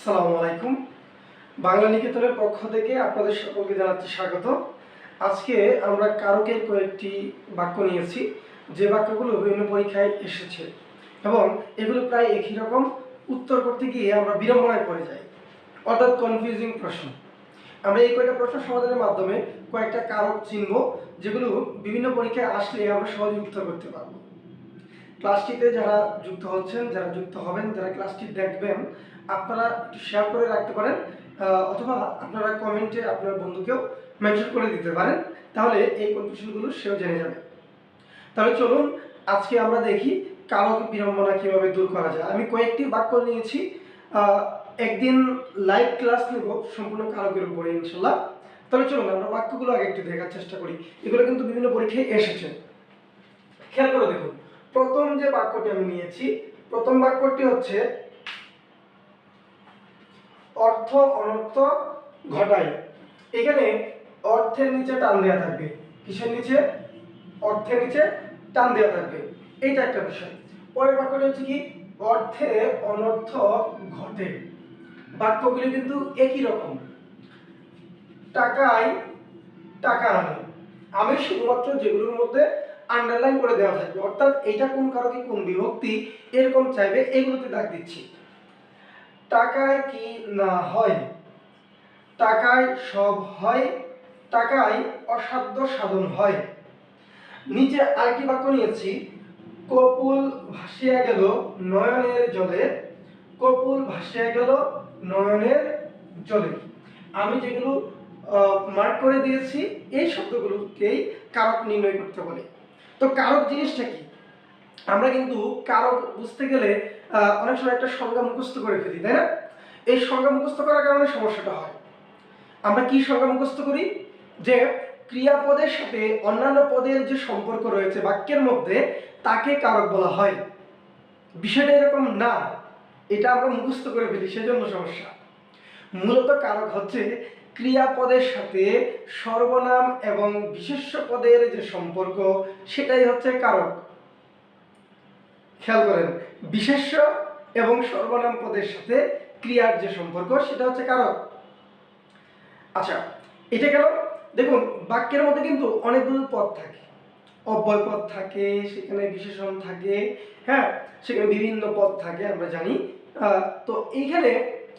আসসালামু আলাইকুম। বাংলা নিকেতনের পক্ষ থেকে আপনাদের সকলকে জানাচ্ছি স্বাগত। আজকে আমরা কারকের কয়েকটি বাক্য নিয়েছি, যে বাক্যগুলো বিভিন্ন পরীক্ষায় এসেছে এবং এগুলো প্রায় একই রকম। উত্তর করতে গিয়ে আমরা বিড়ম্বনায় পড়ে যাই, অর্থাৎ কনফিউজিং প্রশ্ন। আমরা এই কয়েকটা প্রশ্ন সমাধানের মাধ্যমে কয়েকটা কারক চিনব, যেগুলো বিভিন্ন পরীক্ষায় আসলে আমরা সহজে উত্তর করতে পারবো। ক্লাসটিতে যারা যুক্ত হচ্ছেন, যারা যুক্ত হবেন, যারা ক্লাসটি দেখবেন, আপনারা একটু শেয়ার করে রাখতে পারেন, অথবা আপনারা কমেন্টে আপনার বন্ধুকেও মেনশন করে দিতে পারেন, তাহলে এই কনফিউশনগুলো সেও জেনে যাবে। তাহলে চলুন আজকে আমরা দেখি কারক বিড়ম্বনা কিভাবে দূর করা যায়। আমি কয়েকটি বাক্য নিয়েছি, একদিন লাইভ ক্লাস নেব সম্পূর্ণ কারকের উপরে ইনশাল্লাহ। তাহলে চলুন আমরা বাক্যগুলো আগে একটু দেখার চেষ্টা করি। এগুলো কিন্তু বিভিন্ন পরীক্ষায় এসেছে, খেয়াল করে দেখুন। প্রথম যে বাক্যটি আমি নিয়েছি, প্রথম বাক্যটি হচ্ছে অর্থ অনর্থ ঘটায়। এখানে অর্থের নিচে টান দেওয়া থাকবে। কিসের নিচে? অর্থের নিচে টান দেওয়া থাকবে, এইটা একটা বিষয়। পরের বাক্যটি হচ্ছে কি? অর্থে অনর্থ ঘটে। বাক্যগুলি কিন্তু একই রকম। টাকায় টাকা আনে। আমি শুধুমাত্র যেগুলোর মধ্যে আন্ডারলাইন করে দেওয়া থাকবে, অর্থাৎ এটা কোন কারকে কোন বিভক্তি এরকম চাইবে, এগুলোতে দাগ দিচ্ছি। টাকায় কি না হয়? টাকায় সব হয়, টাকায় অসাধ্য সাধন হয়। নিচে আরেকটি বাক্য নিয়েছি, কপুল ভাসিয়া গেল নয়নের জলে। কপুল ভাসিয়া গেল নয়নের জলে। আমি যেগুলো মার্ক করে দিয়েছি, এই শব্দগুলোকেই কারক নির্ণয় করতে বলে। তো কারক জিনিসটা কি? আমরা কিন্তু কারক বুঝতে গেলে অনেক সময় একটা সংজ্ঞা মুখস্থ করে ফেলি, তাই না? এই সংজ্ঞা মুখস্থ করার কারণে সমস্যাটা হয়। আমরা কি সংজ্ঞা মুখস্থ করি? যে ক্রিয়াপদের সাথে অন্যান্য পদের যে সম্পর্ক রয়েছে বাক্যের মধ্যে, তাকে কারক বলা হয়। বিষয়টা এরকম না, এটা আমরা মুখস্থ করে ফেলি, সেজন্য সমস্যা। মূলত কারক হচ্ছে ক্রিয়াপদের সাথে সর্বনাম এবং বিশেষ্য পদের যে সম্পর্ক, সেটাই হচ্ছে কারক। খেয়াল করেন, বিশেষ্য এবং সর্বনাম পদের সাথে ক্রিয়ার যে সম্পর্ক, সেটা হচ্ছে কারক। আচ্ছা, এটা গেল। দেখুন, বাক্যের মধ্যে কিন্তু অনেকগুলো পদ থাকে, অব্যয় পদ থাকে, সেখানে বিশেষণ থাকে, হ্যাঁ, সেখানে বিভিন্ন পদ থাকে, আমরা জানি। তো এইখানে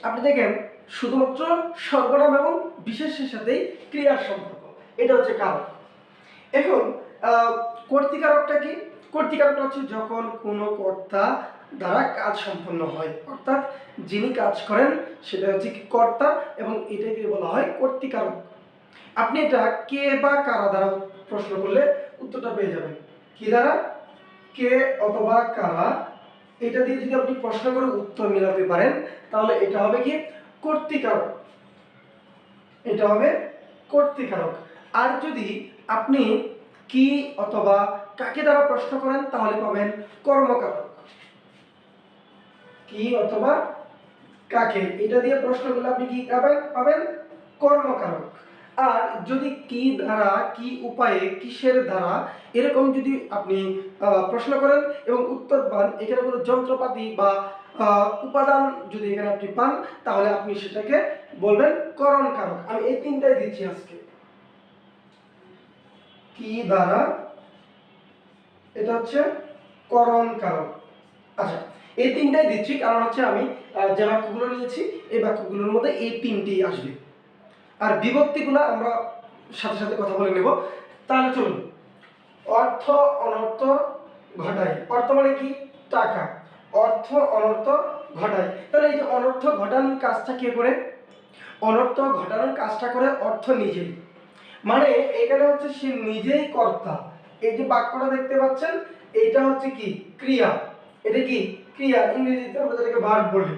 আপনি দেখেন শুধুমাত্র সর্বনাম এবং বিশেষের সাথেই ক্রিয়ার সম্পর্ক, এটা হচ্ছে কারক। এখন কর্তৃকারকটা কি? কর্তৃকারকটা হচ্ছে যখন কোনো কর্তা দ্বারা কাজ সম্পন্ন হয়, অর্থাৎ যিনি কাজ করেন সেটা হচ্ছে কি কর্তা, এবং এটাকে বলা হয় কর্তৃকারক। আপনি এটা কে বা কারা দ্বারা প্রশ্ন করলে উত্তরটা পেয়ে যাবেন। কি দ্বারা? কে অথবা কারা, এটা দিয়ে যদি আপনি প্রশ্ন করে উত্তর মিলাতে পারেন, তাহলে এটা হবে কি? কর্তৃকারক। এটা হবে কর্তৃকারক। আর যদি আপনি কি অথবা কাকে দ্বারা প্রশ্ন করেন, তাহলে পাবেন কর্মকারক। কি অথবা কাকে, এটা দিয়ে প্রশ্ন করলে আপনি কি পাবেন? কর্মকারক। আর যদি কি দ্বারা, কি উপায়ে, কিসের দ্বারা, এরকম যদি আপনি প্রশ্ন করেন এবং উত্তর পান, এখানে কোনো যন্ত্রপাতি বা উপাদান যদি এখানে আপনি পান, তাহলে আপনি সেটাকে বলবেন করণ কারক। আমি এই তিনটাই দিচ্ছি আজকে। কি দ্বারা, এটা হচ্ছে করণ কারক। আচ্ছা, এই তিনটাই দিচ্ছি কারণ হচ্ছে আমি যে বাক্যগুলো নিয়েছি, এই বাক্যগুলোর মধ্যে এই তিনটি আসবে। আর বিভক্তিগুলো আমরা সাথে সাথে কথা বলে নেব। তাহলে চলুন, অর্থ অনর্থ ঘটায়। অর্থ মানে কি? টাকা। অর্থ অনর্থ ঘটায়। তাহলে এই যে অনর্থ ঘটানোর কাজটা কে করে? অনর্থ ঘটানোর কাজটা করে অর্থ নিজেই। মানে এখানে হচ্ছে সে নিজেই কর্তা। এই যে বাক্যটা দেখতে পাচ্ছেন, এটা হচ্ছে কি? ক্রিয়া। এটা কি? ক্রিয়া। ইংরেজিতে আমরা যেটাকে ভার্ব বলি।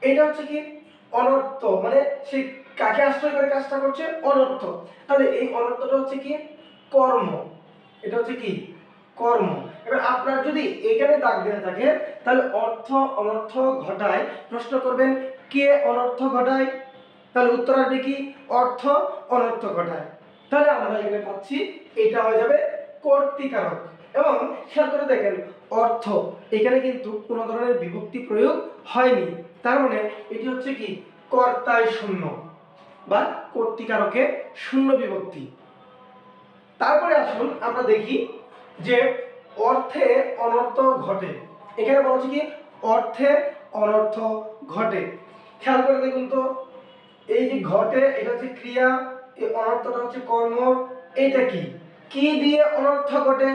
এটা হচ্ছে কি? অনর্থ, মানে সে কাকে আশ্রয় করে কাজটা করছে? অনর্থ। তাহলে এই অনর্থটা হচ্ছে কি? কর্ম। এটা হচ্ছে কি? কর্ম। এবার আপনার যদি এখানে দাগ দেওয়া থাকে, তাহলে অর্থ অনর্থ ঘটায়, প্রশ্ন করবেন কে অনর্থ ঘটায়, তাহলে উত্তর আসবে কি? অর্থ অনর্থ ঘটায়। তাহলে আমরা এখানে পাচ্ছি এটা হয়ে যাবে কর্তৃকারক। এবং খেয়াল করে দেখেন অর্থ এখানে কিন্তু কোনো ধরনের বিভক্তি প্রয়োগ হয়নি, তার মানে এটি হচ্ছে কি কর্তায় শূন্য বা কর্তৃকারকে শূন্য বিভক্তি। তারপরে আসুন আমরা দেখি যে অর্থে অনর্থ ঘটে। এখানে বলছি কি অর্থে অনর্থ ঘটে। খেয়াল করে দেখুন তো, এই যে ঘটে এটা হচ্ছে ক্রিয়া, এই অনর্থটা হচ্ছে কর্ম। এটা কি কি দিয়ে অনর্থ ঘটে,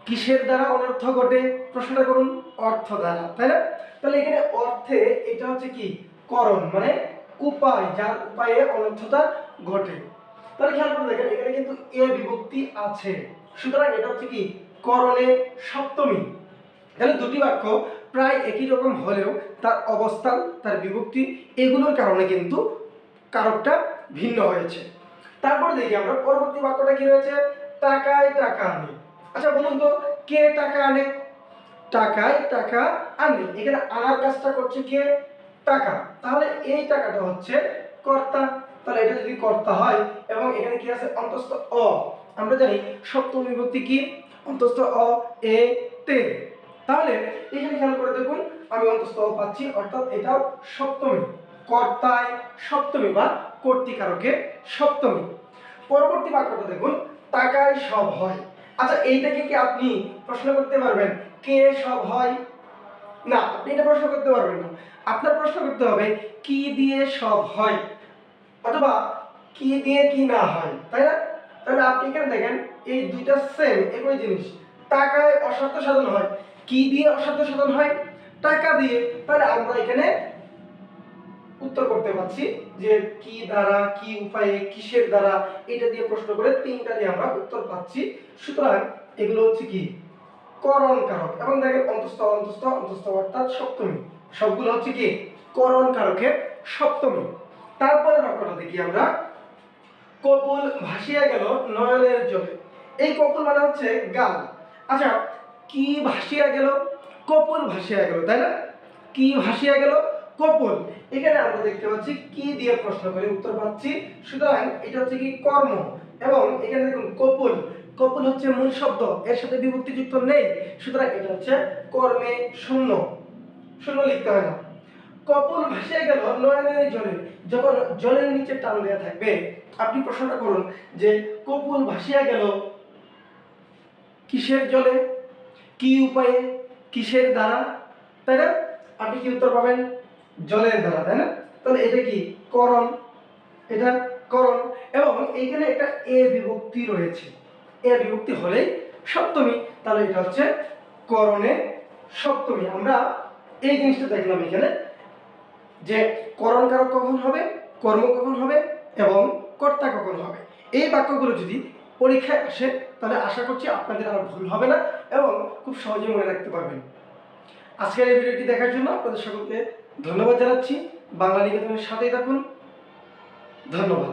কিসের দ্বারা অনর্থ ঘটে? প্রশ্নটা করুন, অর্থ দ্বারা, তাই না? তাহলে এখানে অর্থে এটা হচ্ছে কি করণ, মানে উপায়, যার উপায়ে অনর্থতা ঘটে। তাহলে খেয়াল করে দেখেন এখানে কিন্তু এ বিভক্তি আছে, সুতরাং এটা হচ্ছে কি করণে সপ্তমী। তাহলে দুটি বাক্য প্রায় একই রকম হলেও তার অবস্থান, তার বিভক্তি এগুলোর কারণে কিন্তু কারকটা ভিন্ন হয়েছে। তারপর দেখি আমরা পরবর্তী বাক্যটা কি রয়েছে, টাকায় টাকা আনে। আচ্ছা বলুন তো, কে টাকা আনে? টাকায় টাকা আনে, এখানে আনার কাজটা করছে কে? টাকা। তাহলে এই টাকাটা হচ্ছে কর্তা। তাহলে এটা যদি কর্তা হয় এবং এখানে কি আছে অন্তস্থ অ, আমরা জানি সপ্তমী বিভক্তি কি অন্তস্থ অ এ তে। তাহলে এখানে খেয়াল করে দেখুন আমি অন্তস্থ অ পাচ্ছি, অর্থাৎ এটাও সপ্তমী, কর্তায় সপ্তমী বা কর্তৃকারকে সপ্তমী। পরবর্তী বাক্যটা দেখুন, টাকায় সব হয়। আচ্ছা এইটাকে কি আপনি প্রশ্ন করতে পারবেন কে সব হয়? না, আপনি এটা প্রশ্ন করতে পারবেন না। আপনার প্রশ্ন করতে হবে কি দিয়ে সব হয় অথবা কি দিয়ে কি না হয়, তাই না? তাহলে আপনি এখানে দেখেন এই দুইটা সেম একই জিনিস। টাকায় অসাধ্য সাধন হয়, কি দিয়ে অসাধ্য সাধন হয়? টাকা দিয়ে। তাহলে আমরা এখানে উত্তর করতে পারছি যে কি দ্বারা, কি উপায়ে, কিসের দ্বারা, এটা দিয়ে প্রশ্ন করে তিনটা দিয়ে আমরা উত্তর পাচ্ছি। সুতরাং এগুলো হচ্ছে কি করণ কারক। এবং দেখেন অন্তস্থ অন্তস্থ অন্তস্থ অর্থাৎ সপ্তমী, সবগুলো হচ্ছে কি করণ কারকের সপ্তমী। তারপরে বাক্যটা দেখি আমরা, কপুল ভাসিয়া গেল নয়নের জলে। এই কপুল মানে হচ্ছে গাল। আচ্ছা কি ভাসিয়া গেল? কপুল ভাসিয়া গেল, তাই না? কি ভাসিয়া গেল? কপুল। এখানে আমরা দেখতে পাচ্ছি কি দিয়ে প্রশ্ন করে উত্তর পাচ্ছি, সুতরাং এটা হচ্ছে কি কর্ম। এবং এখানে দেখুন কপুল, কপুল হচ্ছে মূল শব্দ, এর সাথে বিভক্তি যুক্ত নেই, সুতরাং এটা হচ্ছে কর্মে শূন্য, শূন্য লিখতে হয় না। কপুল ভাসিয়া গেল নয়নের জলে, যখন জলের নিচে টান দেয়া থাকবে আপনি প্রশ্নটা করুন যে কপুল ভাসিয়া গেল কিসের জলে, কি উপায়ে, কিসের দ্বারা, তাই না? আপনি কি উত্তর পাবেন? জলের দ্বারা, তাই না? তাহলে এটা কি করণ, এটা করণ। এবং এইখানে একটা এ বিভক্তি রয়েছে, এ বিভক্তি হলেই সপ্তমী, তাহলে এটা হচ্ছে করণে সপ্তমী। আমরা এই জিনিসটা দেখলাম এখানে যে করণ কারক কখন হবে, কর্ম কখন হবে এবং কর্তা কখন হবে। এই বাক্যগুলো যদি পরীক্ষায় আসে তাহলে আশা করছি আপনাদের আর ভুল হবে না এবং খুব সহজে মনে রাখতে পারবেন। আজকের এই ভিডিওটি দেখার জন্য আপনাদের সকলকে ধন্যবাদ জানাচ্ছি। বাংলা নিকেতনের সাথেই থাকুন। ধন্যবাদ।